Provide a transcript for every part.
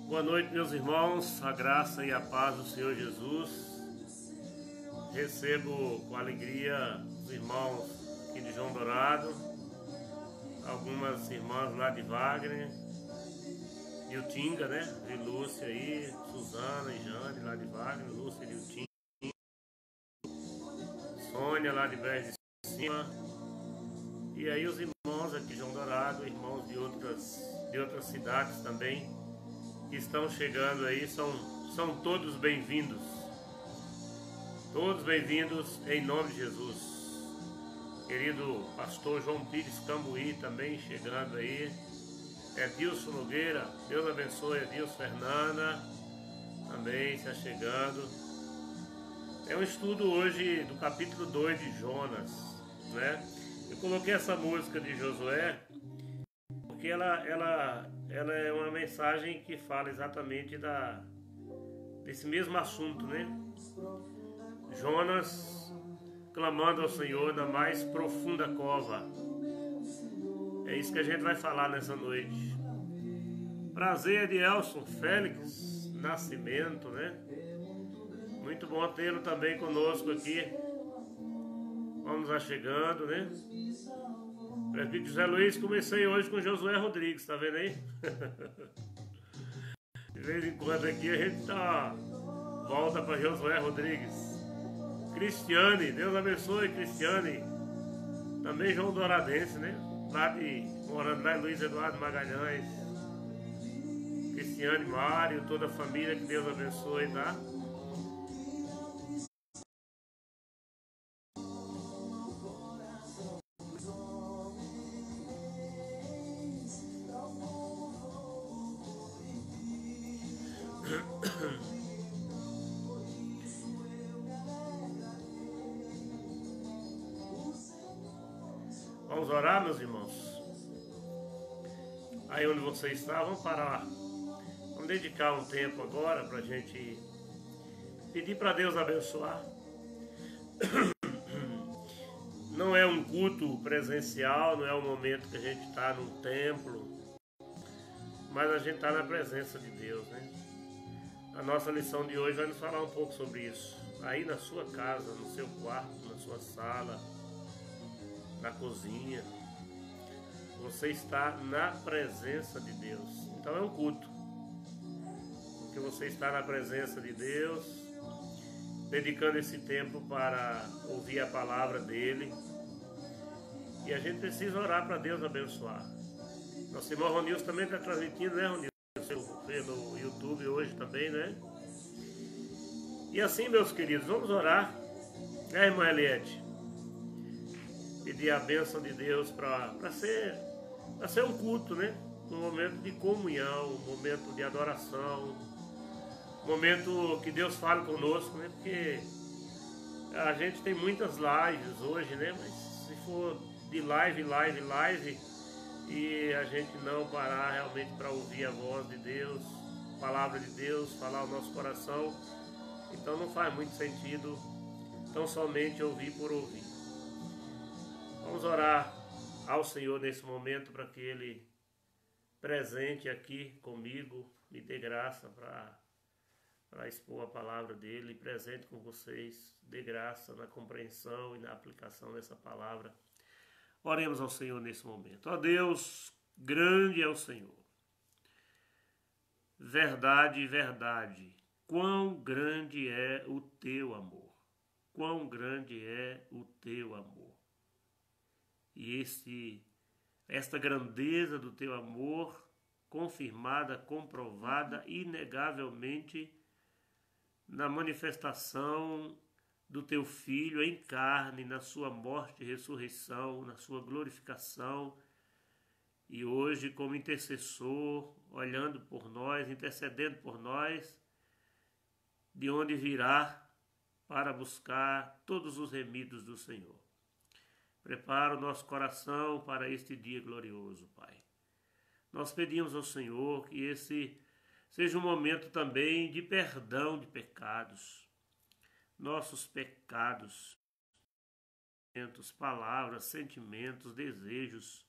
Boa noite, meus irmãos, a graça e a paz do Senhor Jesus. Recebo com alegria os irmãos aqui de João Dourado, algumas irmãs lá de Wagner, e o Tinga, né? De Lúcia aí, Suzana e Jane lá de Wagner, Lúcia e o Tinga, Sônia lá de Brejo de Cima, e aí os irmãos aqui de João Dourado, irmãos de outras cidades também, que estão chegando aí, são todos bem-vindos. Todos bem-vindos em nome de Jesus. Querido pastor João Pires Cambuí também chegando aí. Edilson Nogueira, Deus abençoe. Edilson Fernanda também está chegando. É um estudo hoje do capítulo 2 de Jonas, né? Eu coloquei essa música de Josué porque ela é uma mensagem que fala exatamente desse mesmo assunto, né? Jonas clamando ao Senhor na mais profunda cova. É isso que a gente vai falar nessa noite. Prazer de Elson Félix Nascimento, né? Muito bom tê-lo também conosco aqui. Vamos lá chegando, né? Presbítero José Luiz, comecei hoje com Josué Rodrigues, tá vendo aí? De vez em quando aqui a gente volta para Josué Rodrigues. Cristiane, Deus abençoe, Cristiane. Também João Douradense, né? Morando lá em Luiz Eduardo Magalhães. Cristiane, Mário, toda a família, que Deus abençoe, tá? Vamos orar, meus irmãos? Aí onde você está, vamos parar. Vamos dedicar um tempo agora para a gente pedir para Deus abençoar. Não é um culto presencial, não é um momento que a gente está num templo, mas a gente está na presença de Deus, né? A nossa lição de hoje vai nos falar um pouco sobre isso. Aí na sua casa, no seu quarto, na sua sala, na cozinha, você está na presença de Deus. Então é um culto, porque você está na presença de Deus, dedicando esse tempo para ouvir a palavra dele. E a gente precisa orar para Deus abençoar. Nosso irmão Ronilson também está transmitindo, né, Ronilson? Pelo YouTube hoje também, né? E assim, meus queridos, vamos orar, né, irmã Eliette? Pedir a bênção de Deus para ser um culto, né? Um momento de comunhão, um momento de adoração, um momento que Deus fale conosco, né? Porque a gente tem muitas lives hoje, né? Mas se for de live, e a gente não parar realmente para ouvir a voz de Deus, a palavra de Deus, falar o nosso coração, então não faz muito sentido tão somente ouvir por ouvir. Vamos orar ao Senhor nesse momento para que Ele presente aqui comigo, me dê graça para expor a palavra dEle, presente com vocês, dê graça na compreensão e na aplicação dessa palavra. Oremos ao Senhor nesse momento. Ó Deus, grande é o Senhor. Verdade, verdade. Quão grande é o teu amor. Quão grande é o teu amor. E esta grandeza do teu amor, confirmada, comprovada, inegavelmente, na manifestação do teu Filho em carne, na sua morte e ressurreição, na sua glorificação, e hoje como intercessor, olhando por nós, intercedendo por nós, de onde virá para buscar todos os remidos do Senhor. Prepara o nosso coração para este dia glorioso, Pai. Nós pedimos ao Senhor que esse seja um momento também de perdão de pecados, nossos pecados, palavras, sentimentos, desejos,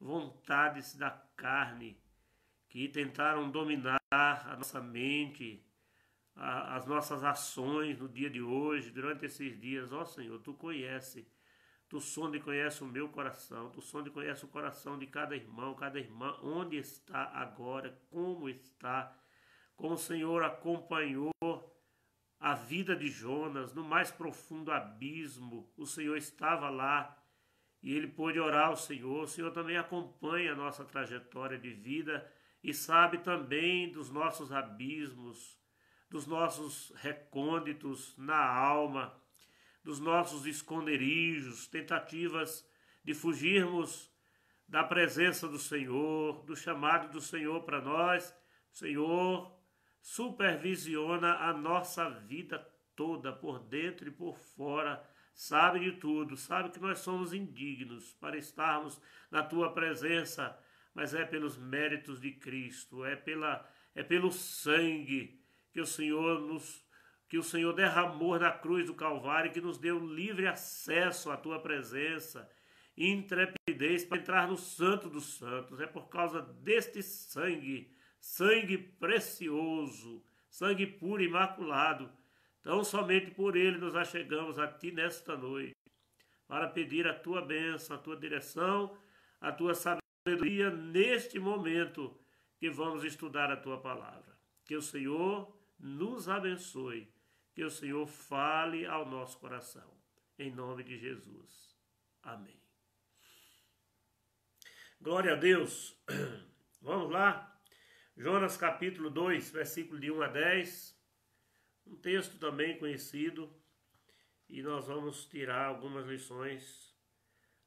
vontades da carne que tentaram dominar a nossa mente, as nossas ações no dia de hoje, durante esses dias. Ó Senhor, Tu conhece, Tu sonda e conhece o meu coração, Tu sonda e conhece o coração de cada irmão, cada irmã, onde está agora, como está, como o Senhor acompanhou a vida de Jonas no mais profundo abismo. O Senhor estava lá e ele pôde orar ao Senhor. O Senhor também acompanha a nossa trajetória de vida e sabe também dos nossos abismos, dos nossos recônditos na alma, dos nossos esconderijos, tentativas de fugirmos da presença do Senhor, do chamado do Senhor para nós. O Senhor supervisiona a nossa vida toda, por dentro e por fora, sabe de tudo, sabe que nós somos indignos para estarmos na Tua presença, mas é pelos méritos de Cristo, é pelo sangue que o Senhor derramou na cruz do Calvário, que nos deu livre acesso à Tua presença e intrepidez para entrar no Santo dos Santos. É por causa deste sangue, sangue precioso, sangue puro e imaculado. Então somente por ele nos achegamos a Ti nesta noite, para pedir a Tua bênção, a Tua direção, a Tua sabedoria neste momento que vamos estudar a Tua palavra. Que o Senhor nos abençoe, que o Senhor fale ao nosso coração. Em nome de Jesus. Amém. Glória a Deus. Vamos lá. Jonas capítulo 2, versículo de 1 a 10. Um texto também conhecido. E nós vamos tirar algumas lições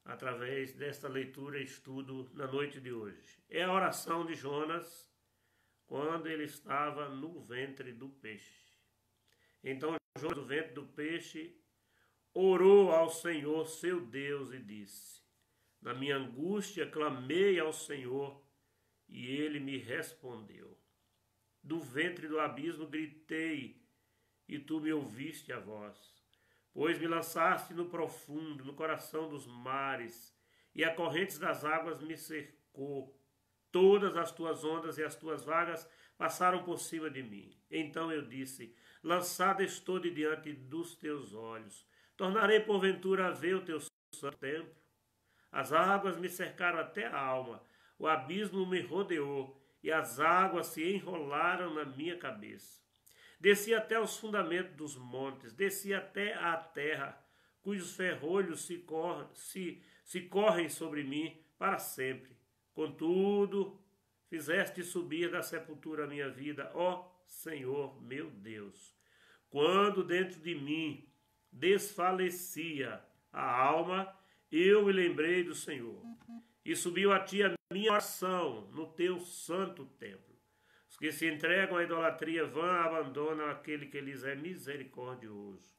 através desta leitura e estudo na noite de hoje. É a oração de Jonas quando ele estava no ventre do peixe. Então Jonas, do ventre do peixe, orou ao Senhor seu Deus e disse: na minha angústia clamei ao Senhor e ele me respondeu. Do ventre do abismo gritei e tu me ouviste a voz. Pois me lançaste no profundo, no coração dos mares, e a corrente das águas me cercou. Todas as tuas ondas e as tuas vagas passaram por cima de mim. Então eu disse: lançado estou de diante dos teus olhos. Tornarei porventura a ver o teu santo templo. As águas me cercaram até a alma, o abismo me rodeou, e as águas se enrolaram na minha cabeça. Desci até os fundamentos dos montes, desci até a terra, cujos ferrolhos se correm sobre mim para sempre. Contudo, fizeste subir da sepultura a minha vida, ó Senhor meu Deus. Quando dentro de mim desfalecia a alma, eu me lembrei do Senhor, e subiu a ti a minha oração no teu santo templo. Os que se entregam à idolatria vã abandonam aquele que lhes é misericordioso.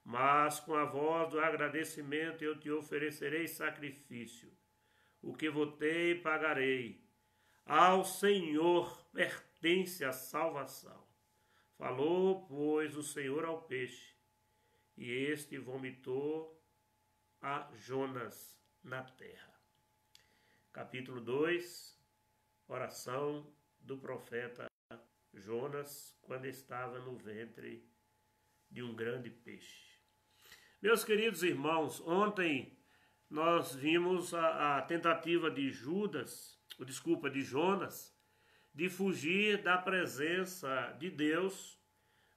Mas com a voz do agradecimento eu te oferecerei sacrifício. O que votei pagarei. Ao Senhor pertence a salvação. Falou, pois, o Senhor ao peixe, e este vomitou a Jonas na terra. Capítulo 2, oração do profeta Jonas, quando estava no ventre de um grande peixe. Meus queridos irmãos, ontem nós vimos a tentativa de Jonas, de fugir da presença de Deus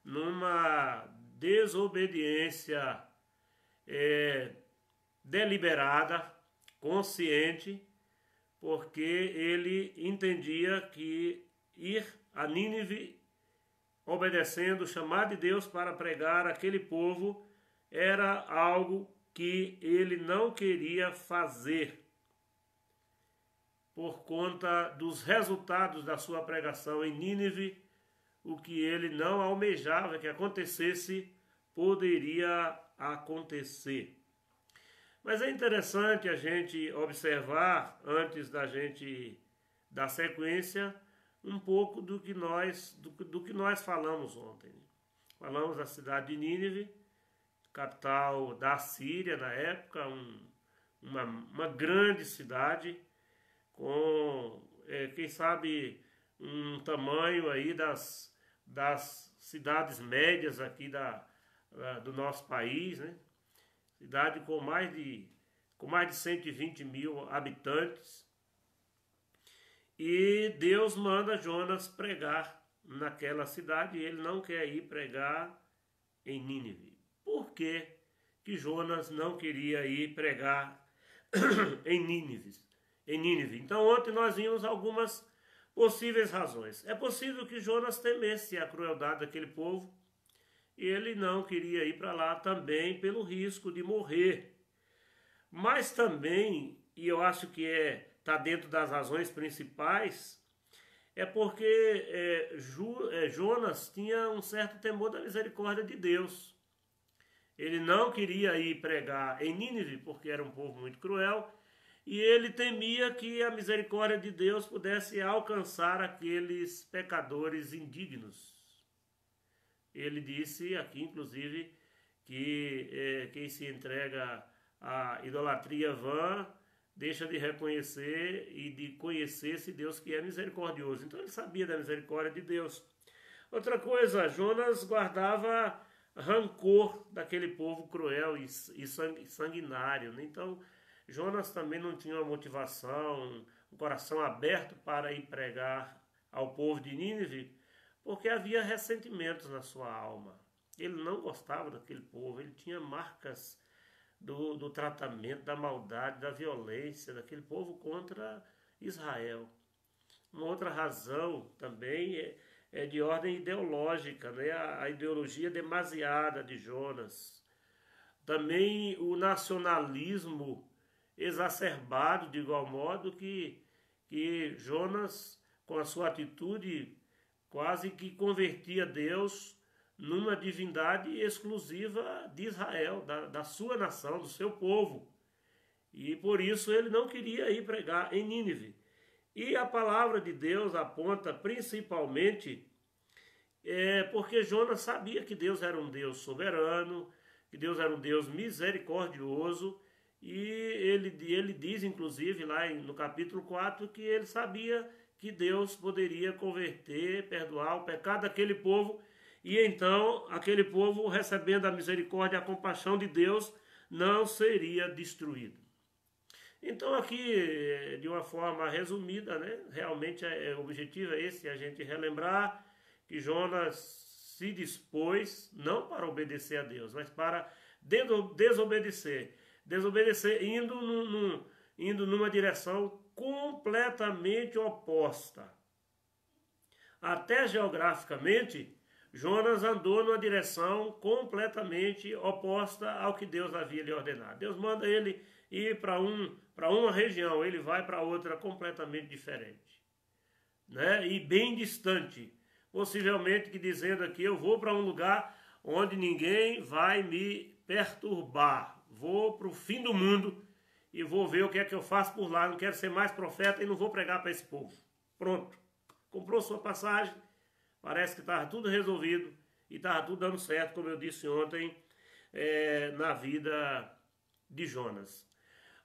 numa desobediência deliberada, consciente, porque ele entendia que ir a Nínive, obedecendo o chamado de Deus para pregar aquele povo, era algo que ele não queria fazer, por conta dos resultados da sua pregação em Nínive. O que ele não almejava que acontecesse, poderia acontecer. Mas é interessante a gente observar, antes da gente dar sequência, um pouco do que nós falamos ontem. Falamos da cidade de Nínive, capital da Síria na época, uma grande cidade, com, quem sabe, um tamanho aí das cidades médias aqui do nosso país, né? Cidade com mais de 120 mil habitantes. E Deus manda Jonas pregar naquela cidade e ele não quer ir pregar em Nínive. Por que que Jonas não queria ir pregar em Nínive? Então ontem nós vimos algumas possíveis razões. É possível que Jonas temesse a crueldade daquele povo e ele não queria ir para lá também pelo risco de morrer. Mas também, e eu acho que está dentro das razões principais, é porque Jonas tinha um certo temor da misericórdia de Deus. Ele não queria ir pregar em Nínive porque era um povo muito cruel e ele temia que a misericórdia de Deus pudesse alcançar aqueles pecadores indignos. Ele disse aqui, inclusive, que quem se entrega à idolatria vã deixa de reconhecer e de conhecer esse Deus que é misericordioso. Então ele sabia da misericórdia de Deus. Outra coisa, Jonas guardava rancor daquele povo cruel e sanguinário, né? Então Jonas também não tinha uma motivação, um coração aberto para ir pregar ao povo de Nínive, porque havia ressentimentos na sua alma. Ele não gostava daquele povo, ele tinha marcas do tratamento, da maldade, da violência daquele povo contra Israel. Uma outra razão também é de ordem ideológica, né? A ideologia demasiada de Jonas. Também o nacionalismo exacerbado, de igual modo que Jonas, com a sua atitude, quase que convertia Deus numa divindade exclusiva de Israel, da sua nação, do seu povo. E por isso ele não queria ir pregar em Nínive. E a palavra de Deus aponta principalmente porque Jonas sabia que Deus era um Deus soberano, que Deus era um Deus misericordioso, e ele diz, inclusive, lá no capítulo 4, que ele sabia que Deus poderia converter, perdoar o pecado daquele povo, e então aquele povo, recebendo a misericórdia e a compaixão de Deus, não seria destruído. Então aqui, de uma forma resumida, né, realmente o objetivo é esse, a gente relembrar que Jonas se dispôs não para obedecer a Deus, mas para desobedecer, indo numa direção completamente oposta. Até geograficamente, Jonas andou numa direção completamente oposta ao que Deus havia lhe ordenado. Deus manda ele ir para uma região, ele vai para outra completamente diferente, né? E bem distante. Possivelmente que dizendo aqui, eu vou para um lugar onde ninguém vai me perturbar. Vou para o fim do mundo e vou ver o que é que eu faço por lá. Não quero ser mais profeta e não vou pregar para esse povo. Pronto. Comprou sua passagem. Parece que estava tudo resolvido e estava tudo dando certo, como eu disse ontem, na vida de Jonas.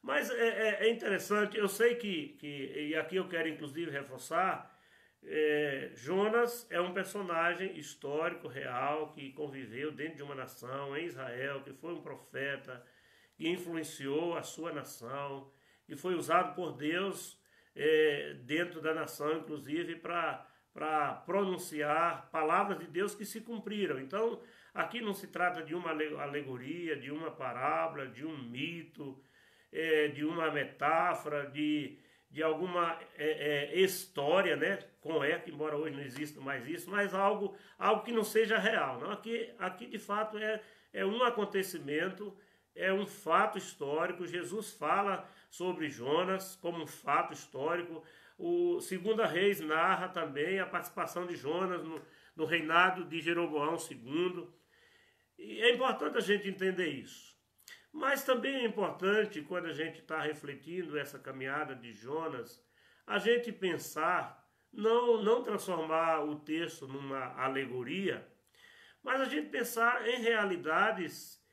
Mas é interessante, eu sei e aqui eu quero inclusive reforçar, Jonas é um personagem histórico, real, que conviveu dentro de uma nação, em Israel, que foi um profeta, que influenciou a sua nação, e foi usado por Deus dentro da nação, inclusive, para pronunciar palavras de Deus que se cumpriram. Então, aqui não se trata de uma alegoria, de uma parábola, de um mito, de uma metáfora, de alguma história, né? Que embora hoje não exista mais isso, mas algo que não seja real. Não? Aqui de fato é um acontecimento, é um fato histórico. Jesus fala sobre Jonas como um fato histórico. O 2 Reis narra também a participação de Jonas no reinado de Jeroboão II. E é importante a gente entender isso. Mas também é importante, quando a gente está refletindo essa caminhada de Jonas, a gente pensar, não transformar o texto numa alegoria, mas a gente pensar em realidades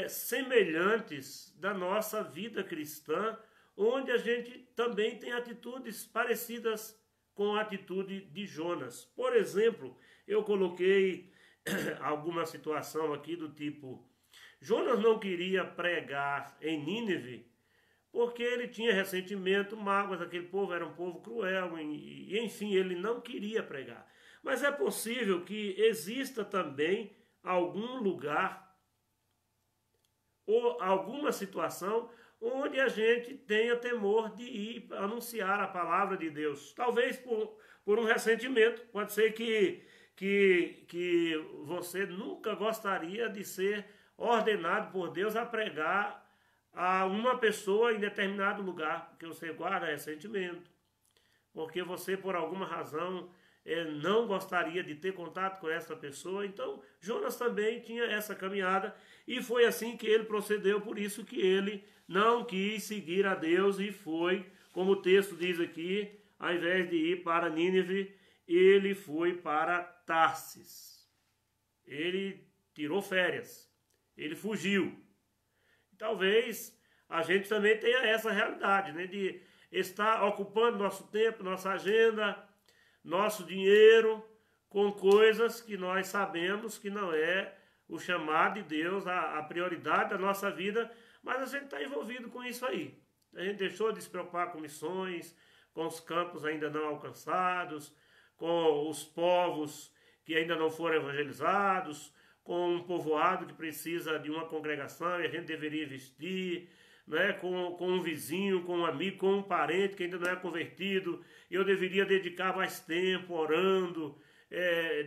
semelhantes da nossa vida cristã, onde a gente também tem atitudes parecidas com a atitude de Jonas. Por exemplo, eu coloquei alguma situação aqui do tipo: Jonas não queria pregar em Nínive porque ele tinha ressentimento, mágoas, aquele povo era um povo cruel, e enfim, ele não queria pregar. Mas é possível que exista também algum lugar ou alguma situação onde a gente tenha temor de ir anunciar a palavra de Deus. Talvez por um ressentimento. Pode ser que você nunca gostaria de ser ordenado por Deus a pregar a uma pessoa em determinado lugar, porque você guarda ressentimento, porque você, por alguma razão, não gostaria de ter contato com essa pessoa. Então, Jonas também tinha essa caminhada, e foi assim que ele procedeu, por isso que ele não quis seguir a Deus e foi, como o texto diz aqui, ao invés de ir para Nínive, ele foi para Tarsis. Ele tirou férias, ele fugiu. Talvez a gente também tenha essa realidade, né, de estar ocupando nosso tempo, nossa agenda, nosso dinheiro com coisas que nós sabemos que não é o chamado de Deus, a prioridade da nossa vida, mas a gente está envolvido com isso aí. A gente deixou de se preocupar com missões, com os campos ainda não alcançados, com os povos que ainda não foram evangelizados, com um povoado que precisa de uma congregação e a gente deveria investir, né? com um vizinho, com um amigo, com um parente que ainda não é convertido. Eu deveria dedicar mais tempo orando,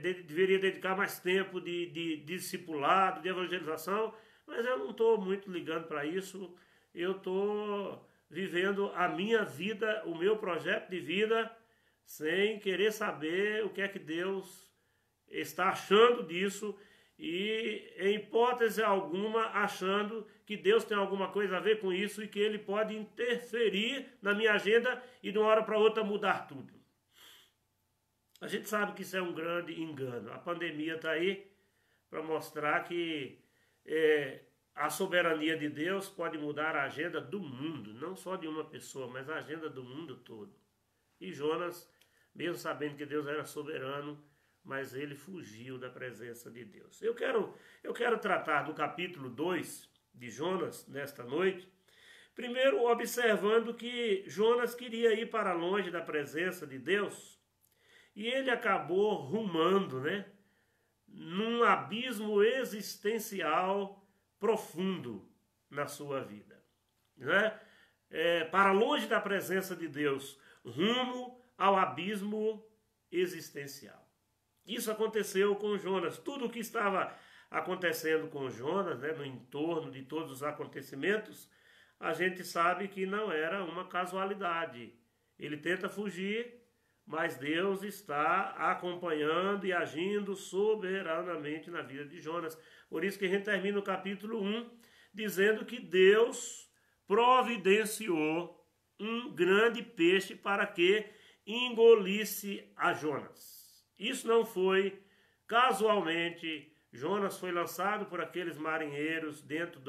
deveria dedicar mais tempo de discipulado, de evangelização, mas eu não estou muito ligando para isso. Eu estou vivendo a minha vida, o meu projeto de vida, sem querer saber o que é que Deus está achando disso, e em hipótese alguma achando que Deus tem alguma coisa a ver com isso e que Ele pode interferir na minha agenda e de uma hora para outra mudar tudo. A gente sabe que isso é um grande engano. A pandemia está aí para mostrar que a soberania de Deus pode mudar a agenda do mundo, não só de uma pessoa, mas a agenda do mundo todo. E Jonas, mesmo sabendo que Deus era soberano, mas ele fugiu da presença de Deus. Eu quero tratar do capítulo 2 de Jonas nesta noite, primeiro observando que Jonas queria ir para longe da presença de Deus e ele acabou rumando, né, num abismo existencial profundo na sua vida, né? Para longe da presença de Deus, rumo ao abismo existencial. Isso aconteceu com Jonas. Tudo o que estava acontecendo com Jonas, né, no entorno de todos os acontecimentos, a gente sabe que não era uma casualidade. Ele tenta fugir, mas Deus está acompanhando e agindo soberanamente na vida de Jonas. Por isso que a gente termina o capítulo 1 dizendo que Deus providenciou um grande peixe para que engolisse a Jonas. Isso não foi casualmente. Jonas foi lançado por aqueles marinheiros dentro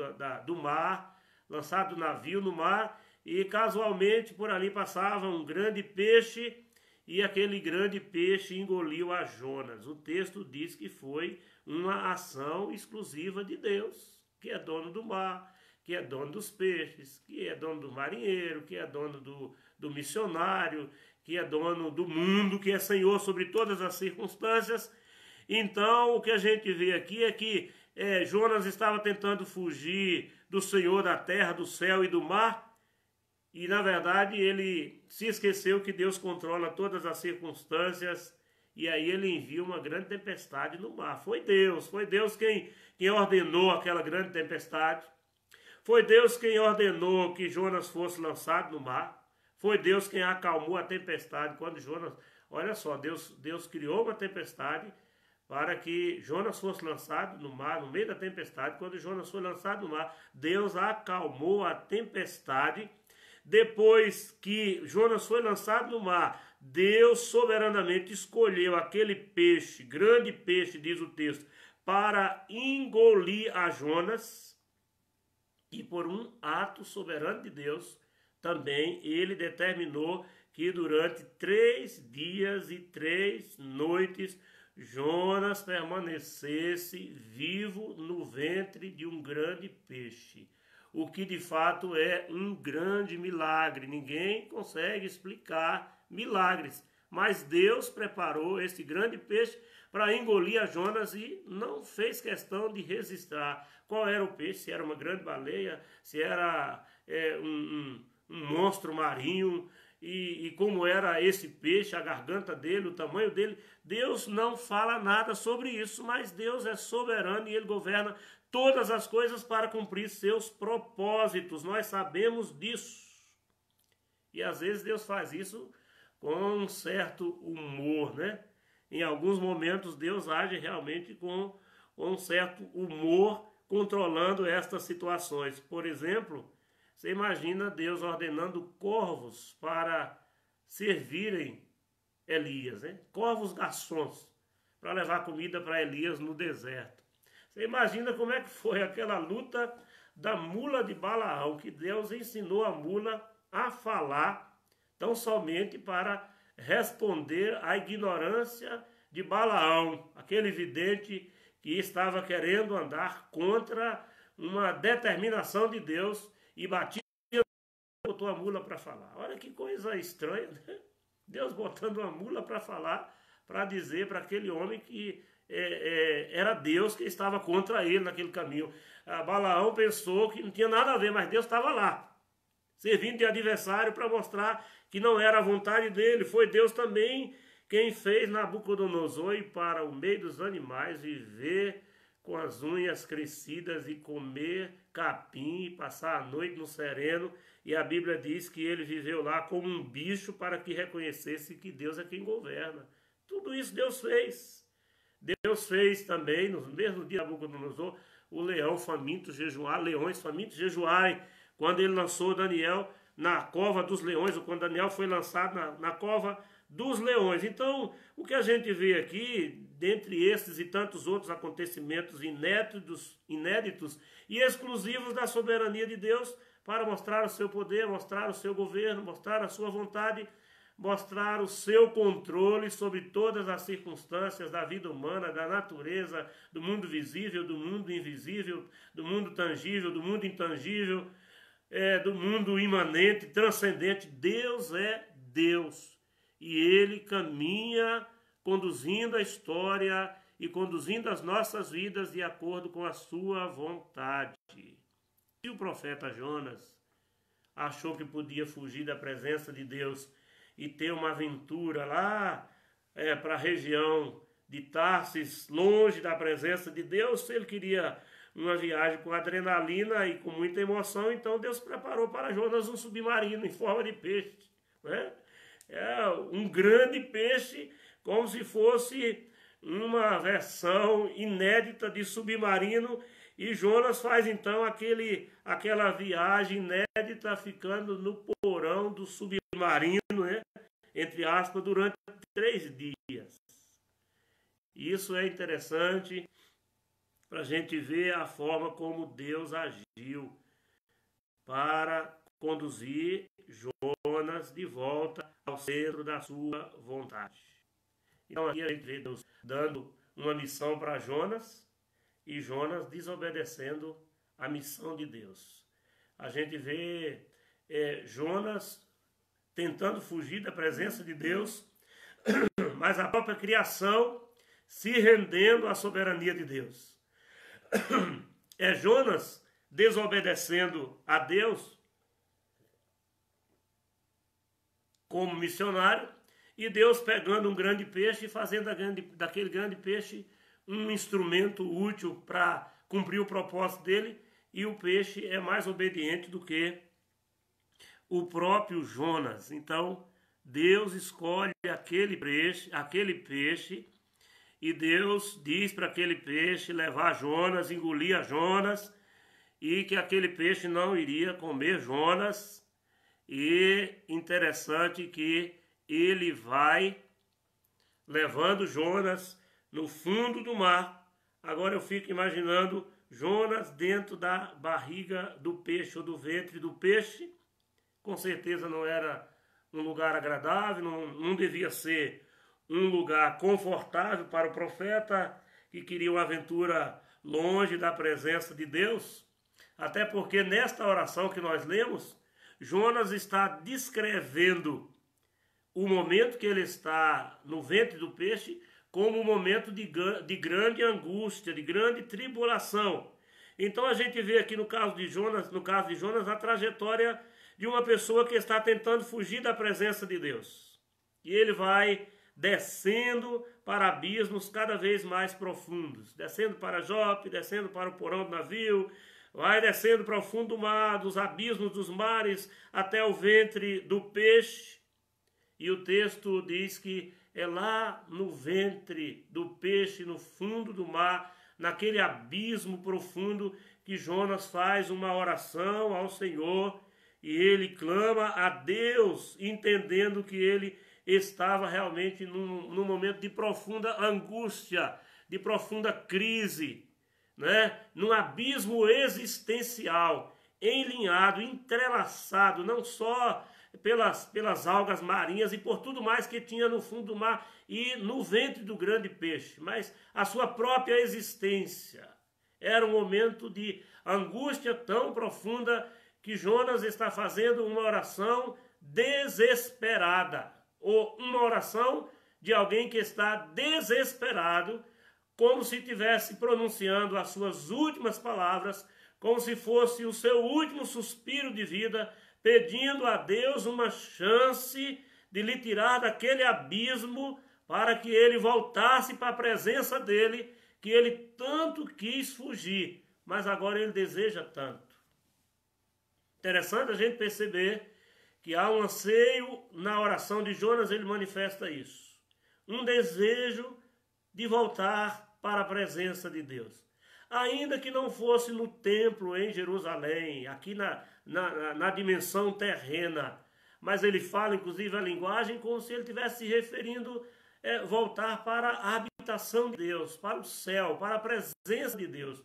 do mar, lançado do navio no mar, e casualmente por ali passava um grande peixe, e aquele grande peixe engoliu a Jonas. O texto diz que foi uma ação exclusiva de Deus, que é dono do mar, que é dono dos peixes, que é dono do marinheiro, que é dono do missionário, que é dono do mundo, que é Senhor sobre todas as circunstâncias. Então, o que a gente vê aqui é que Jonas estava tentando fugir do Senhor da terra, do céu e do mar, e na verdade ele se esqueceu que Deus controla todas as circunstâncias, e aí ele envia uma grande tempestade no mar. Foi Deus quem ordenou aquela grande tempestade. Foi Deus quem ordenou que Jonas fosse lançado no mar. Foi Deus quem acalmou a tempestade quando Jonas... Olha só, Deus criou uma tempestade para que Jonas fosse lançado no mar, no meio da tempestade. Quando Jonas foi lançado no mar, Deus acalmou a tempestade. Depois que Jonas foi lançado no mar, Deus soberanamente escolheu aquele peixe, grande peixe, diz o texto, para engolir a Jonas. E por um ato soberano de Deus, também ele determinou que durante 3 dias e 3 noites Jonas permanecesse vivo no ventre de um grande peixe, o que de fato é um grande milagre. Ninguém consegue explicar milagres, mas Deus preparou esse grande peixe para engolir a Jonas e não fez questão de registrar qual era o peixe, se era uma grande baleia, se era um monstro marinho, e como era esse peixe, a garganta dele, o tamanho dele. Deus não fala nada sobre isso, mas Deus é soberano e Ele governa todas as coisas para cumprir seus propósitos. Nós sabemos disso. E às vezes Deus faz isso com um certo humor, né? Em alguns momentos Deus age realmente com um certo humor, controlando estas situações. Por exemplo, você imagina Deus ordenando corvos para servirem Elias, né? Corvos garçons, para levar comida para Elias no deserto. Você imagina como é que foi aquela luta da mula de Balaão, que Deus ensinou a mula a falar, tão somente para responder à ignorância de Balaão, aquele vidente que estava querendo andar contra uma determinação de Deus e batia, botou a mula para falar. Olha que coisa estranha, né? Deus botando uma mula para falar, para dizer para aquele homem que era Deus que estava contra ele naquele caminho. Balaão pensou que não tinha nada a ver, mas Deus estava lá, servindo de adversário para mostrar que não era a vontade dele. Foi Deus também quem fez Nabucodonosor ir para o meio dos animais, viver com as unhas crescidas e comer capim e passar a noite no sereno. E a Bíblia diz que ele viveu lá como um bicho para que reconhecesse que Deus é quem governa. Tudo isso Deus fez. Deus fez também, no mesmo dia de Nabucodonosor, o leão faminto jejuar, leões famintos jejuarem, quando ele lançou Daniel na cova dos leões, ou quando Daniel foi lançado na cova dos leões. Então, o que a gente vê aqui, dentre esses e tantos outros acontecimentos inéditos e exclusivos da soberania de Deus, para mostrar o seu poder, mostrar o seu governo, mostrar a sua vontade, mostrar o seu controle sobre todas as circunstâncias da vida humana, da natureza, do mundo visível, do mundo invisível, do mundo tangível, do mundo intangível, do mundo imanente, transcendente. Deus é Deus. E Ele caminha conduzindo a história e conduzindo as nossas vidas de acordo com a sua vontade. Se o profeta Jonas achou que podia fugir da presença de Deus e ter uma aventura lá para a região de Tarsis, longe da presença de Deus, se ele queria uma viagem com adrenalina e com muita emoção, então Deus preparou para Jonas um submarino em forma de peixe, né? Um grande peixe, como se fosse uma versão inédita de submarino, e Jonas faz então aquela viagem inédita, ficando no porão do submarino, né? Entre aspas, durante 3 dias. Isso é interessante para a gente ver a forma como Deus agiu para conduzir Jonas de volta ao centro da sua vontade. Então aqui a gente vê Deus dando uma missão para Jonas e Jonas desobedecendo a missão de Deus. A gente vê Jonas tentando fugir da presença de Deus, mas a própria criação se rendendo à soberania de Deus. É Jonas desobedecendo a Deus como missionário, e Deus pegando um grande peixe e fazendo daquele grande peixe um instrumento útil para cumprir o propósito dele, e o peixe é mais obediente do que o próprio Jonas. Então, Deus escolhe aquele peixe, e Deus diz para aquele peixe levar Jonas, engolir a Jonas, e que aquele peixe não iria comer Jonas. E interessante que ele vai levando Jonas no fundo do mar. Agora eu fico imaginando Jonas dentro da barriga do peixe, ou do ventre do peixe. Com certeza não era um lugar agradável, não devia ser um lugar confortável para o profeta que queria uma aventura longe da presença de Deus. Até porque nesta oração que nós lemos, Jonas está descrevendo o momento que ele está no ventre do peixe como um momento de grande angústia, de grande tribulação. Então a gente vê aqui no caso de Jonas, a trajetória de uma pessoa que está tentando fugir da presença de Deus. E ele vai descendo para abismos cada vez mais profundos, descendo para Jope, descendo para o porão do navio, vai descendo para o fundo do mar, dos abismos dos mares, até o ventre do peixe. E o texto diz que é lá no ventre do peixe, no fundo do mar, naquele abismo profundo, que Jonas faz uma oração ao Senhor e ele clama a Deus, entendendo que ele estava realmente num momento de profunda angústia, de profunda crise, né? Num abismo existencial, enlinhado, entrelaçado, não só pelas algas marinhas e por tudo mais que tinha no fundo do mar e no ventre do grande peixe, mas a sua própria existência. Era um momento de angústia tão profunda que Jonas está fazendo uma oração desesperada, ou uma oração de alguém que está desesperado, como se estivesse pronunciando as suas últimas palavras, como se fosse o seu último suspiro de vida, pedindo a Deus uma chance de lhe tirar daquele abismo para que ele voltasse para a presença dele, que ele tanto quis fugir, mas agora ele deseja tanto. Interessante a gente perceber que há um anseio na oração de Jonas, ele manifesta isso. Um desejo de voltar para a presença de Deus. Ainda que não fosse no templo em Jerusalém, aqui na dimensão terrena, mas ele fala inclusive a linguagem como se ele estivesse se referindo voltar para a habitação de Deus, para o céu, para a presença de Deus.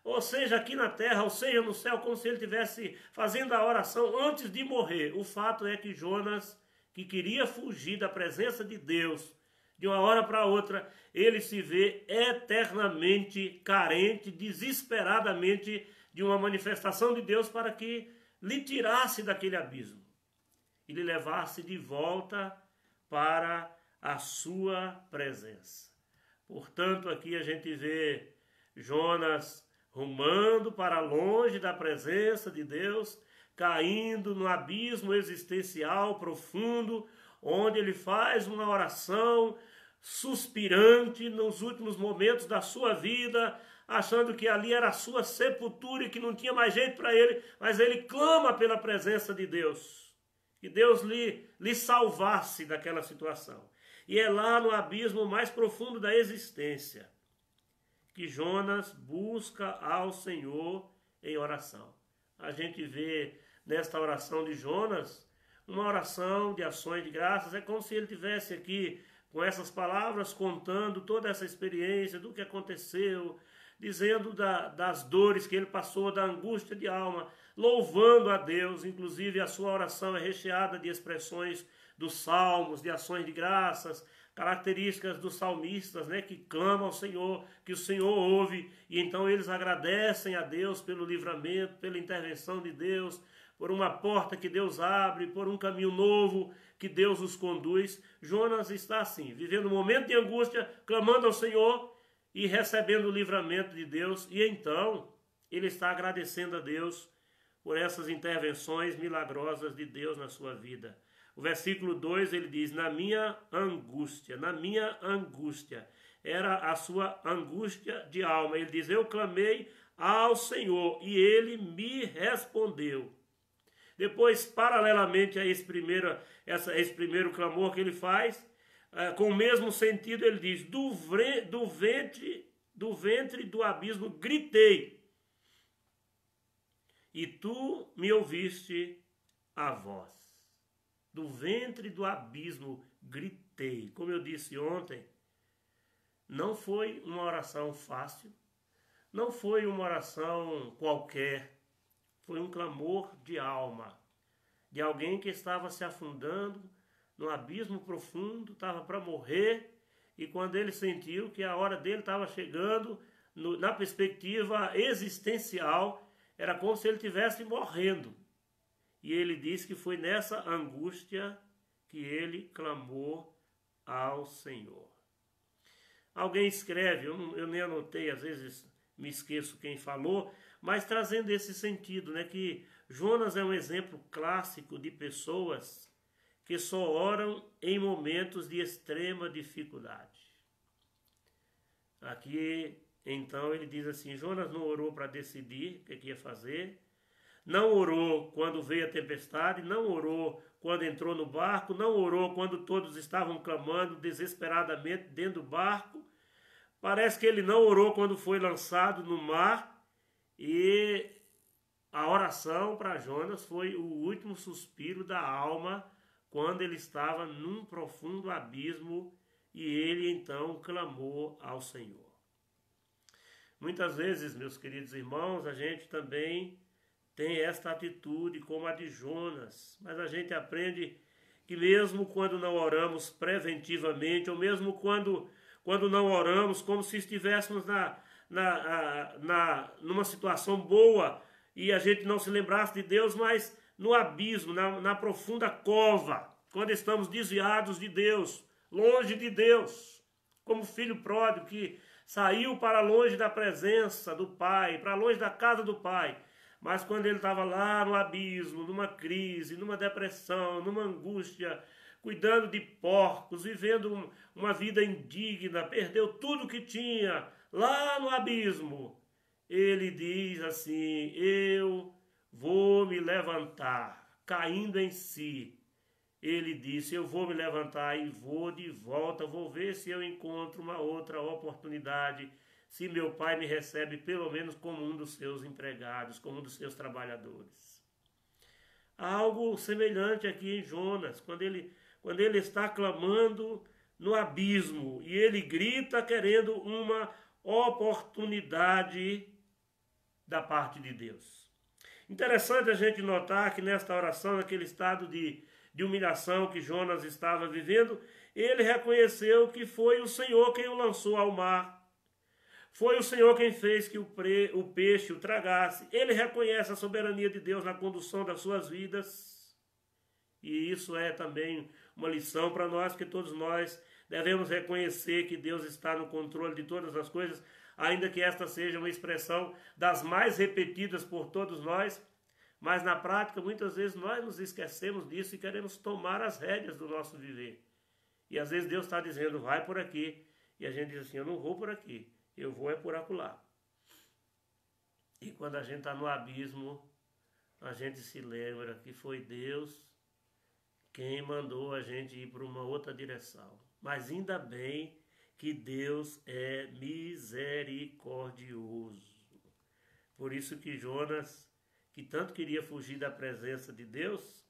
Ou seja, aqui na terra, ou seja, no céu, como se ele estivesse fazendo a oração antes de morrer. O fato é que Jonas, que queria fugir da presença de Deus, de uma hora para outra, ele se vê eternamente carente, desesperadamente de uma manifestação de Deus para que lhe tirasse daquele abismo e lhe levasse de volta para a sua presença. Portanto, aqui a gente vê Jonas rumando para longe da presença de Deus, caindo no abismo existencial profundo, onde ele faz uma oração suspirante nos últimos momentos da sua vida, achando que ali era a sua sepultura e que não tinha mais jeito para ele, mas ele clama pela presença de Deus, que Deus lhe salvasse daquela situação. E é lá no abismo mais profundo da existência que Jonas busca ao Senhor em oração. A gente vê nesta oração de Jonas uma oração de ações de graças. É como se ele tivesse aqui com essas palavras contando toda essa experiência do que aconteceu, dizendo das dores que ele passou, da angústia de alma, louvando a Deus. Inclusive a sua oração é recheada de expressões dos salmos, de ações de graças, características dos salmistas, né, que clamam ao Senhor, que o Senhor ouve, e então eles agradecem a Deus pelo livramento, pela intervenção de Deus, por uma porta que Deus abre, por um caminho novo que Deus os conduz. Jonas está assim, vivendo um momento de angústia, clamando ao Senhor e recebendo o livramento de Deus, e então ele está agradecendo a Deus por essas intervenções milagrosas de Deus na sua vida. O versículo 2 ele diz, na minha angústia, era a sua angústia de alma. Ele diz, eu clamei ao Senhor e ele me respondeu. Depois, paralelamente a esse primeiro clamor que ele faz, com o mesmo sentido ele diz, do ventre do abismo gritei, e tu me ouviste a voz. Do ventre do abismo gritei. Como eu disse ontem, não foi uma oração fácil, não foi uma oração qualquer, foi um clamor de alma. de alguém que estava se afundando num abismo profundo, estava para morrer, e quando ele sentiu que a hora dele estava chegando, na perspectiva existencial, era como se ele estivesse morrendo. E ele disse que foi nessa angústia que ele clamou ao Senhor. Alguém escreve, eu nem anotei, às vezes me esqueço quem falou, mas trazendo esse sentido, né, que Jonas é um exemplo clássico de pessoas que só oram em momentos de extrema dificuldade. Aqui, então, ele diz assim, Jonas não orou para decidir o que ia fazer, não orou quando veio a tempestade, não orou quando entrou no barco, não orou quando todos estavam clamando desesperadamente dentro do barco. Parece que ele não orou quando foi lançado no mar, e a oração para Jonas foi o último suspiro da alma quando ele estava num profundo abismo e ele então clamou ao Senhor. Muitas vezes, meus queridos irmãos, a gente também tem esta atitude como a de Jonas, mas a gente aprende que mesmo quando não oramos preventivamente, ou mesmo quando não oramos como se estivéssemos numa situação boa e a gente não se lembrasse de Deus, mas no abismo, na profunda cova, quando estamos desviados de Deus, longe de Deus, como filho pródigo que saiu para longe da presença do Pai, para longe da casa do Pai, mas quando ele estava lá no abismo, numa crise, numa depressão, numa angústia, cuidando de porcos, vivendo uma vida indigna, perdeu tudo que tinha lá no abismo, ele diz assim, eu vou me levantar, caindo em si. Ele disse, eu vou me levantar e vou de volta, vou ver se eu encontro uma outra oportunidade, se meu pai me recebe pelo menos como um dos seus empregados, como um dos seus trabalhadores. Há algo semelhante aqui em Jonas, quando ele está clamando no abismo e ele grita querendo uma oportunidade da parte de Deus. Interessante a gente notar que nesta oração, naquele estado de humilhação que Jonas estava vivendo, ele reconheceu que foi o Senhor quem o lançou ao mar. Foi o Senhor quem fez que o peixe o tragasse. Ele reconhece a soberania de Deus na condução das suas vidas. E isso é também uma lição para nós, que todos nós devemos reconhecer que Deus está no controle de todas as coisas, ainda que esta seja uma expressão das mais repetidas por todos nós, mas na prática muitas vezes nós nos esquecemos disso e queremos tomar as rédeas do nosso viver. E às vezes Deus está dizendo, vai por aqui, e a gente diz assim, eu não vou por aqui, eu vou é por acolá. E quando a gente está no abismo, a gente se lembra que foi Deus quem mandou a gente ir para uma outra direção. Mas ainda bem que Deus é misericordioso. Por isso que Jonas, que tanto queria fugir da presença de Deus,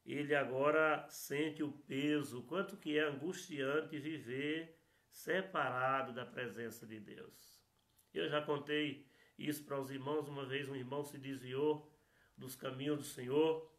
ele agora sente o peso, quanto que é angustiante viver separado da presença de Deus. Eu já contei isso para os irmãos, uma vez um irmão se desviou dos caminhos do Senhor,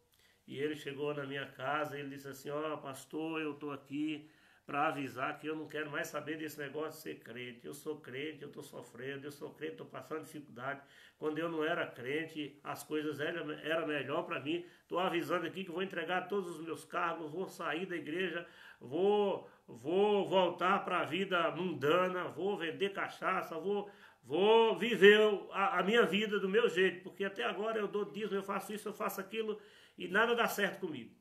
e ele chegou na minha casa e ele disse assim, pastor, eu estou aqui para avisar que eu não quero mais saber desse negócio de ser crente. Eu sou crente, eu estou sofrendo, eu sou crente, estou passando dificuldade. Quando eu não era crente, as coisas eram melhor para mim. Estou avisando aqui que vou entregar todos os meus cargos, vou sair da igreja, vou voltar para a vida mundana, vou vender cachaça, vou viver a minha vida do meu jeito, porque até agora eu dou dízimo, eu faço isso, eu faço aquilo e nada dá certo comigo.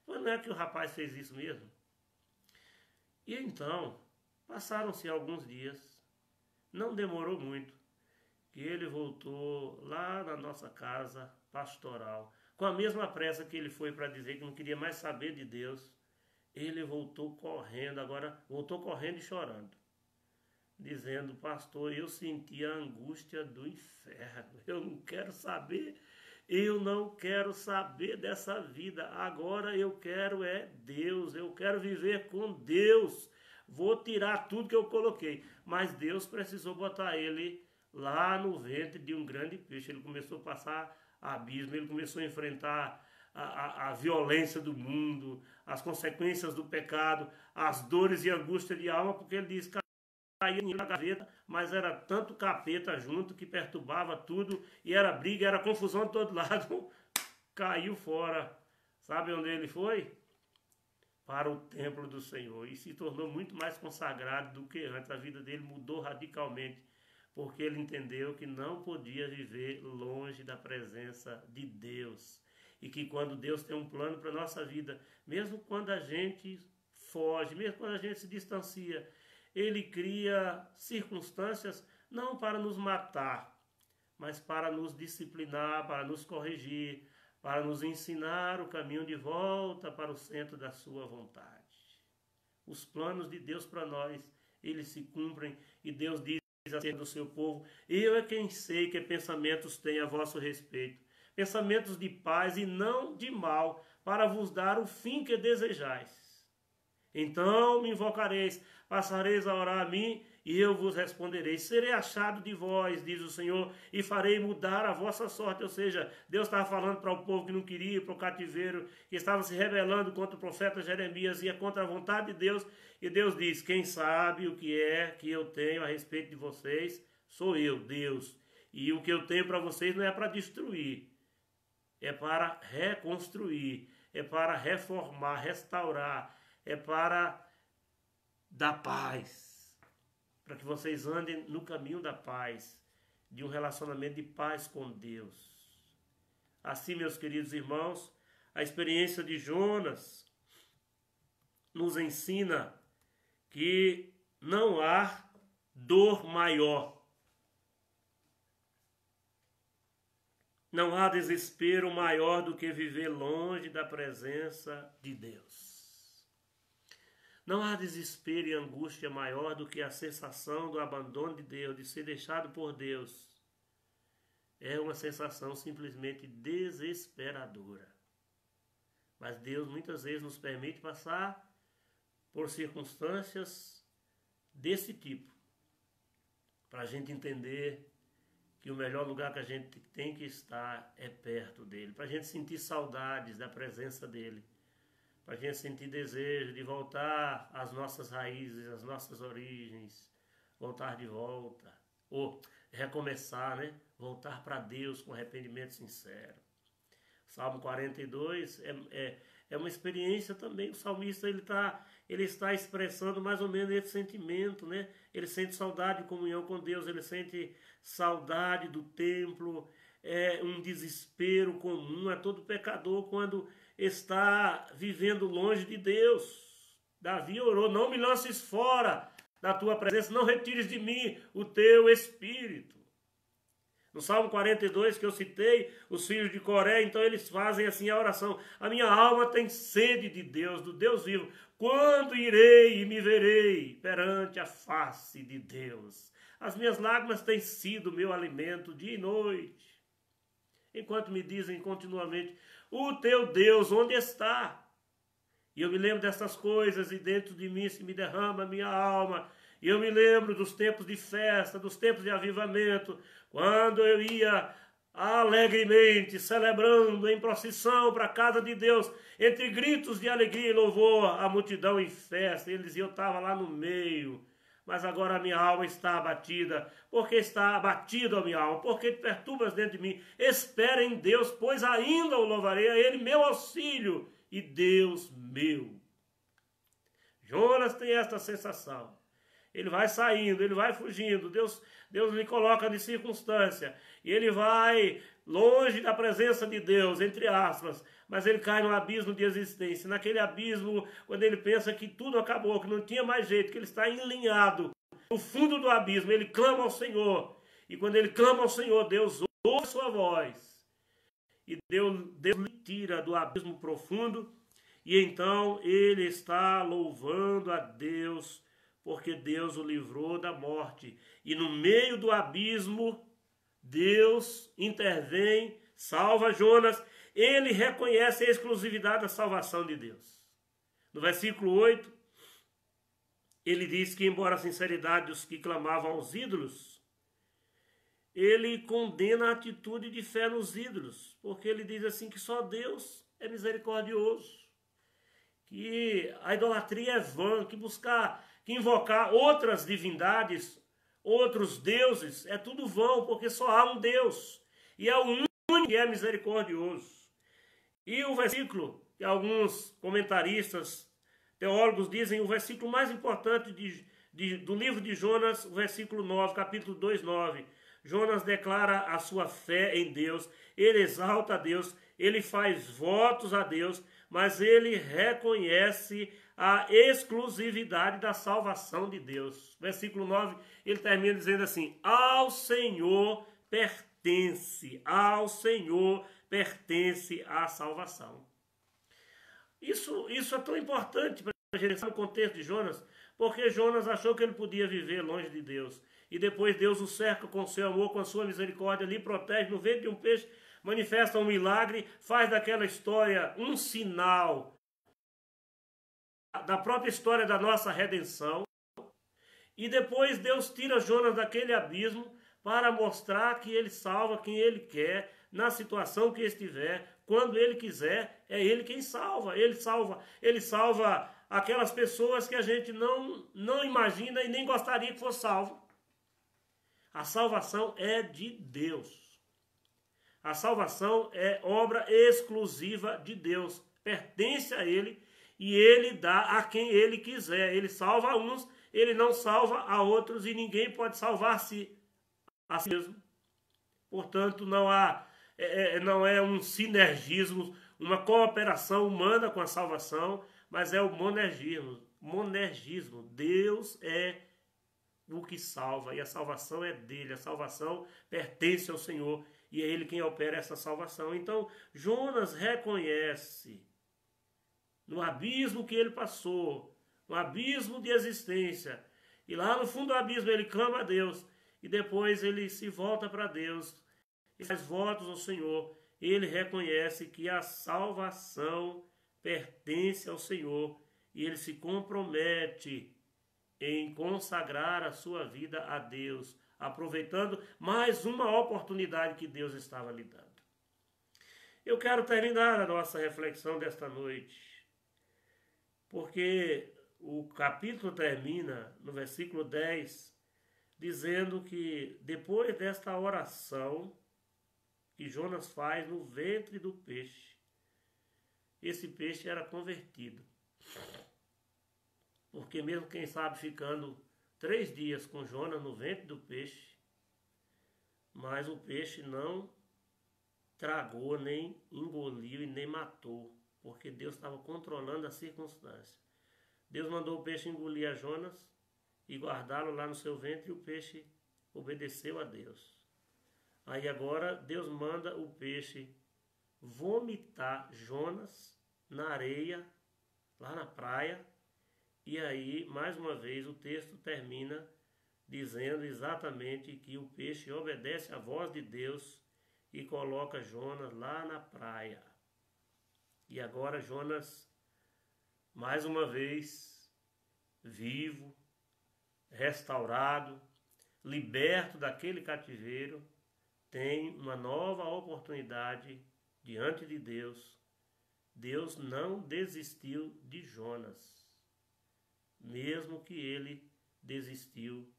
Mas não é que o rapaz fez isso mesmo? E então, passaram-se alguns dias, não demorou muito, que ele voltou lá na nossa casa pastoral, com a mesma pressa que ele foi para dizer que não queria mais saber de Deus. Ele voltou correndo, agora voltou correndo e chorando, dizendo, pastor, eu senti a angústia do inferno, eu não quero saber dessa vida, agora eu quero é Deus, eu quero viver com Deus, vou tirar tudo que eu coloquei. Mas Deus precisou botar ele lá no ventre de um grande peixe, ele começou a passar abismo, ele começou a enfrentar a violência do mundo, as consequências do pecado, as dores e angústia de alma, porque ele diz que caía na gaveta, mas era tanto capeta junto que perturbava tudo, e era briga, era confusão de todo lado. Caiu fora. Sabe onde ele foi? Para o templo do Senhor, e se tornou muito mais consagrado do que antes. A vida dele mudou radicalmente, porque ele entendeu que não podia viver longe da presença de Deus. E que quando Deus tem um plano para a nossa vida, mesmo quando a gente foge, mesmo quando a gente se distancia, Ele cria circunstâncias não para nos matar, mas para nos disciplinar, para nos corrigir, para nos ensinar o caminho de volta para o centro da sua vontade. Os planos de Deus para nós, eles se cumprem, e Deus diz acerca do seu povo: eu é quem sei que pensamentos tenho a vosso respeito, pensamentos de paz e não de mal, para vos dar o fim que desejais. Então me invocareis, passareis a orar a mim, e eu vos responderei. Serei achado de vós, diz o Senhor, e farei mudar a vossa sorte. Ou seja, Deus estava falando para o povo que não queria ir para o cativeiro, que estava se rebelando contra o profeta Jeremias, ia contra a vontade de Deus. E Deus diz: quem sabe o que é que eu tenho a respeito de vocês, sou eu, Deus. E o que eu tenho para vocês não é para destruir, é para reconstruir, é para reformar, restaurar, é para dar paz, para que vocês andem no caminho da paz, de um relacionamento de paz com Deus. Assim, meus queridos irmãos, a experiência de Jonas nos ensina que não há dor maior, não há desespero maior do que viver longe da presença de Deus. Não há desespero e angústia maior do que a sensação do abandono de Deus, de ser deixado por Deus. É uma sensação simplesmente desesperadora. Mas Deus muitas vezes nos permite passar por circunstâncias desse tipo, para a gente entender que o melhor lugar que a gente tem que estar é perto dele, para a gente sentir saudades da presença dele, para a gente sentir desejo de voltar às nossas raízes, às nossas origens, voltar de volta, ou recomeçar, né? Voltar para Deus com arrependimento sincero. Salmo 42 é uma experiência também. O salmista ele está expressando mais ou menos esse sentimento, né? Ele sente saudade de comunhão com Deus, ele sente saudade do templo, é um desespero comum a todo pecador quando está vivendo longe de Deus. Davi orou: não me lances fora da tua presença, não retires de mim o teu espírito. No Salmo 42 que eu citei, os filhos de Coré, então eles fazem assim a oração: a minha alma tem sede de Deus, do Deus vivo. Quando irei e me verei perante a face de Deus? As minhas lágrimas têm sido meu alimento dia e noite, enquanto me dizem continuamente: o teu Deus onde está? E eu me lembro dessas coisas, e dentro de mim se me derrama a minha alma. E eu me lembro dos tempos de festa, dos tempos de avivamento, quando eu ia alegremente celebrando em procissão para a casa de Deus, entre gritos de alegria e louvor, a multidão em festa. E eles diziam: eu estava lá no meio, mas agora a minha alma está abatida. Por que está abatida a minha alma? Porque te perturbas dentro de mim. Espera em Deus, pois ainda o louvarei, a Ele meu auxílio e Deus meu. Jonas tem esta sensação. Ele vai saindo, ele vai fugindo, Deus lhe coloca de circunstância, e ele vai longe da presença de Deus, entre aspas, mas ele cai num abismo de existência. Naquele abismo, quando ele pensa que tudo acabou, que não tinha mais jeito, que ele está enlinhado no fundo do abismo, ele clama ao Senhor, e quando ele clama ao Senhor, Deus ouve a sua voz, e Deus lhe tira do abismo profundo, e então ele está louvando a Deus, porque Deus o livrou da morte. E no meio do abismo, Deus intervém, salva Jonas. Ele reconhece a exclusividade da salvação de Deus. No versículo 8, ele diz que, embora a sinceridade dos que clamavam aos ídolos, ele condena a atitude de fé nos ídolos, porque ele diz assim que só Deus é misericordioso, que a idolatria é vã, que invocar outras divindades, outros deuses, é tudo vão, porque só há um Deus, e é o único que é misericordioso. E o versículo que alguns comentaristas, teólogos dizem, o versículo mais importante do livro de Jonas, o versículo 9, capítulo 2, 9. Jonas declara a sua fé em Deus, ele exalta a Deus, ele faz votos a Deus, mas ele reconhece a exclusividade da salvação de Deus. Versículo 9, ele termina dizendo assim: ao Senhor pertence a salvação. Isso é tão importante para a gente no contexto de Jonas, porque Jonas achou que ele podia viver longe de Deus. E depois Deus o cerca com seu amor, com a sua misericórdia, lhe protege no ventre de um peixe, manifesta um milagre, faz daquela história um sinal da própria história da nossa redenção. E depois Deus tira Jonas daquele abismo para mostrar que ele salva quem ele quer, na situação que estiver, quando ele quiser, é ele quem salva. Ele salva aquelas pessoas que a gente não imagina e nem gostaria que fosse salvo. A salvação é de Deus. A salvação é obra exclusiva de Deus. Pertence a Ele e Ele dá a quem Ele quiser. Ele salva a uns, Ele não salva a outros e ninguém pode salvar-se a si mesmo. Portanto, não é um sinergismo, uma cooperação humana com a salvação, mas é o monergismo. Deus é o que salva, e a salvação é dele, a salvação pertence ao Senhor, e é ele quem opera essa salvação. Então, Jonas reconhece, no abismo que ele passou, no abismo de existência, e lá no fundo do abismo ele clama a Deus, e depois ele se volta para Deus, e faz votos ao Senhor. Ele reconhece que a salvação pertence ao Senhor, e ele se compromete em consagrar a sua vida a Deus, aproveitando mais uma oportunidade que Deus estava lhe dando. Eu quero terminar a nossa reflexão desta noite, porque o capítulo termina no versículo 10, dizendo que depois desta oração que Jonas faz no ventre do peixe, esse peixe era convertido. Porque mesmo, quem sabe, ficando 3 dias com Jonas no ventre do peixe, mas o peixe não tragou, nem engoliu e nem matou, porque Deus estava controlando a circunstância. Deus mandou o peixe engolir a Jonas e guardá-lo lá no seu ventre, e o peixe obedeceu a Deus. Aí agora Deus manda o peixe vomitar Jonas na areia, lá na praia. E aí, mais uma vez, o texto termina dizendo exatamente que o peixe obedece à voz de Deus e coloca Jonas lá na praia. E agora Jonas, mais uma vez, vivo, restaurado, liberto daquele cativeiro, tem uma nova oportunidade diante de Deus. Deus não desistiu de Jonas, mesmo que ele desistiu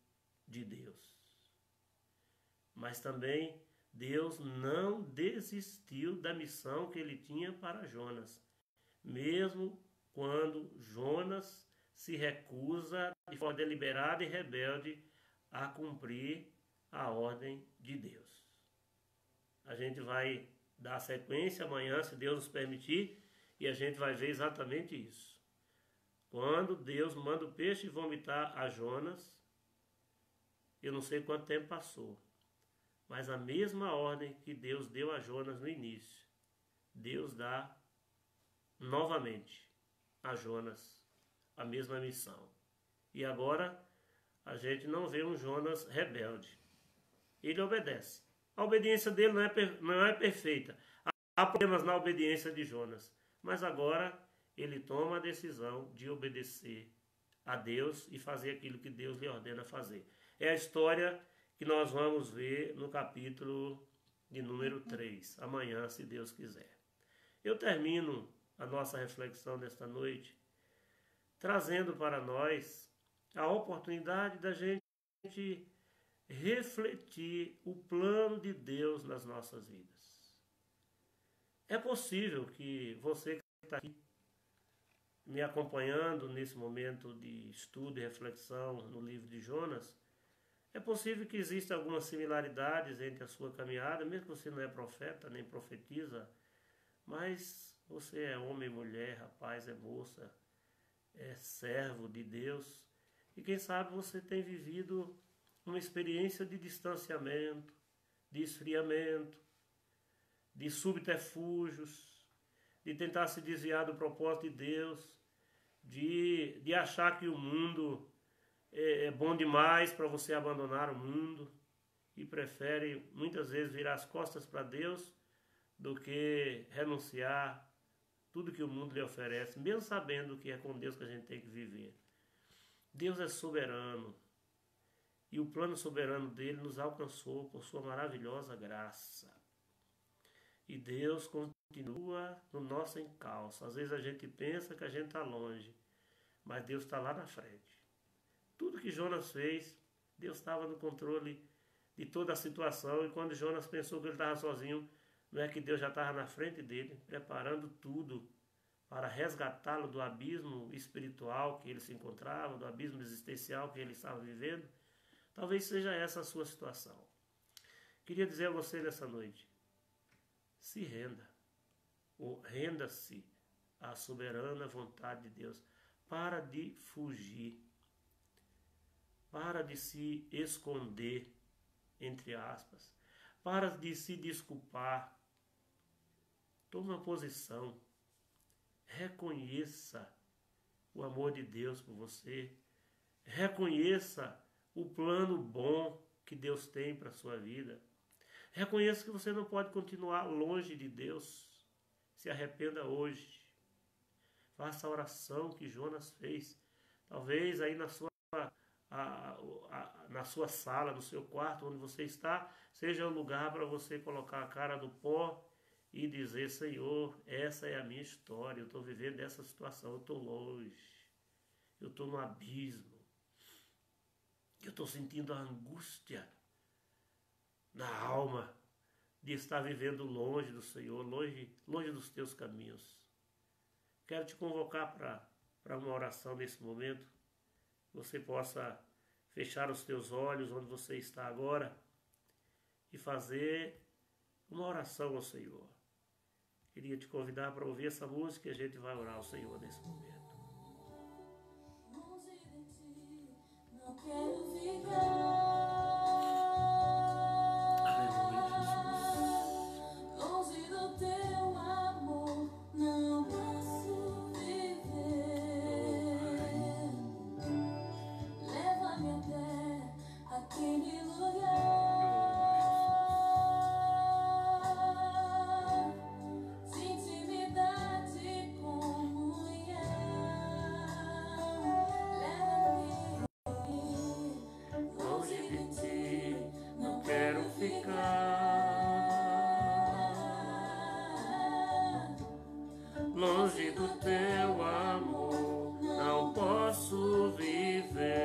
de Deus. Mas também Deus não desistiu da missão que ele tinha para Jonas, mesmo quando Jonas se recusa de forma deliberada e rebelde a cumprir a ordem de Deus. A gente vai dar sequência amanhã, se Deus nos permitir, e a gente vai ver exatamente isso. Quando Deus manda o peixe vomitar a Jonas, eu não sei quanto tempo passou, mas a mesma ordem que Deus deu a Jonas no início, Deus dá novamente a Jonas a mesma missão. E agora a gente não vê um Jonas rebelde. Ele obedece. A obediência dele não é perfeita. Há problemas na obediência de Jonas, mas agora ele toma a decisão de obedecer a Deus e fazer aquilo que Deus lhe ordena fazer. É a história que nós vamos ver no capítulo de número 3, amanhã, se Deus quiser. Eu termino a nossa reflexão desta noite trazendo para nós a oportunidade da gente refletir o plano de Deus nas nossas vidas. É possível que você que está aqui me acompanhando nesse momento de estudo e reflexão no livro de Jonas, é possível que existam algumas similaridades entre a sua caminhada, mesmo que você não é profeta nem profetiza, mas você é homem, mulher, rapaz, é moça, é servo de Deus, e quem sabe você tem vivido uma experiência de distanciamento, de esfriamento, de subterfúgios, de tentar se desviar do propósito de Deus, de achar que o mundo é bom demais para você abandonar o mundo e prefere muitas vezes virar as costas para Deus do que renunciar tudo que o mundo lhe oferece, mesmo sabendo que é com Deus que a gente tem que viver. Deus é soberano e o plano soberano dele nos alcançou por sua maravilhosa graça. E Deus continua no nosso encalço. Às vezes a gente pensa que a gente está longe, mas Deus está lá na frente. Tudo que Jonas fez, Deus estava no controle de toda a situação. E quando Jonas pensou que ele estava sozinho, não é que Deus já estava na frente dele, preparando tudo para resgatá-lo do abismo espiritual que ele se encontrava, do abismo existencial que ele estava vivendo. Talvez seja essa a sua situação. Queria dizer a você nessa noite, se renda, ou renda-se à soberana vontade de Deus. Para de fugir, para de se esconder, entre aspas, para de se desculpar. Tome uma posição, reconheça o amor de Deus por você, reconheça o plano bom que Deus tem para a sua vida. Reconheça que você não pode continuar longe de Deus. Se arrependa hoje. Faça a oração que Jonas fez. Talvez aí na sua sala, no seu quarto, onde você está, seja o lugar para você colocar a cara no pó e dizer: Senhor, essa é a minha história, eu estou vivendo essa situação, eu estou longe, eu estou no abismo, eu estou sentindo a angústia na alma de estar vivendo longe do Senhor, longe dos teus caminhos. Quero te convocar para uma oração nesse momento. Você possa fechar os teus olhos onde você está agora e fazer uma oração ao Senhor. Queria te convidar para ouvir essa música e a gente vai orar ao Senhor nesse momento. Não quero ficar. Longe do teu amor, não posso viver.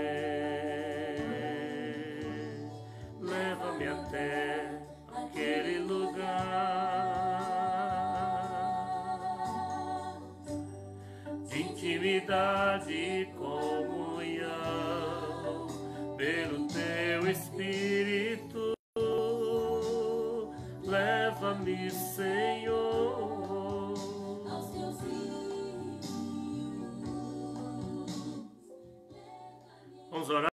Leva-me até aquele lugar de intimidade e comunhão pelo teu Espírito. Leva-me, Senhor. Vamos orar.